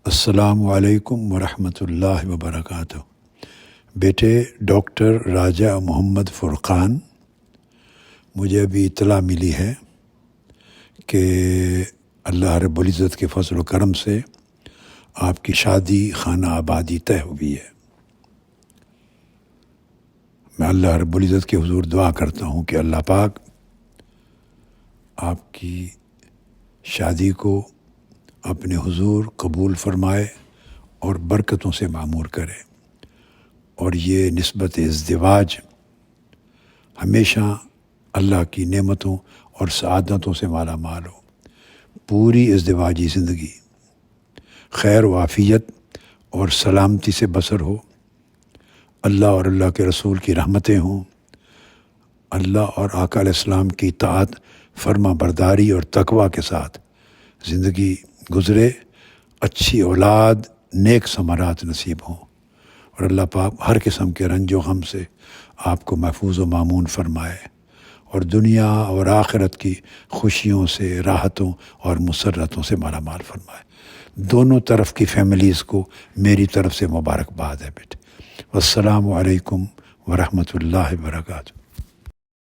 السلام علیکم ورحمۃ اللہ وبرکاتہ۔ بیٹے ڈاکٹر راجہ محمد فرقان، مجھے ابھی اطلاع ملی ہے کہ اللہ رب العزت کے فضل و کرم سے آپ کی شادی خانہ آبادی طے ہوئی ہے۔ میں اللہ رب العزت کے حضور دعا کرتا ہوں کہ اللہ پاک آپ کی شادی کو اپنے حضور قبول فرمائے اور برکتوں سے معمور کرے، اور یہ نسبت ازدواج ہمیشہ اللہ کی نعمتوں اور سعادتوں سے مالا مال ہو۔ پوری ازدواجی زندگی خیر و عافیت اور سلامتی سے بسر ہو۔ اللہ اور اللہ کے رسول کی رحمتیں ہوں۔ اللہ اور آقا علیہ السلام کی اطاعت، فرما برداری اور تقوی کے ساتھ زندگی گزرے، اچھی اولاد، نیک ثمرات نصیب ہوں، اور اللہ پاک ہر قسم کے رنج و غم سے آپ کو محفوظ و مامون فرمائے، اور دنیا اور آخرت کی خوشیوں سے، راحتوں اور مسرتوں سے مالا مال فرمائے۔ دونوں طرف کی فیملیز کو میری طرف سے مبارکباد ہے بیٹے۔ والسلام علیکم ورحمۃ اللہ وبرکاتہ۔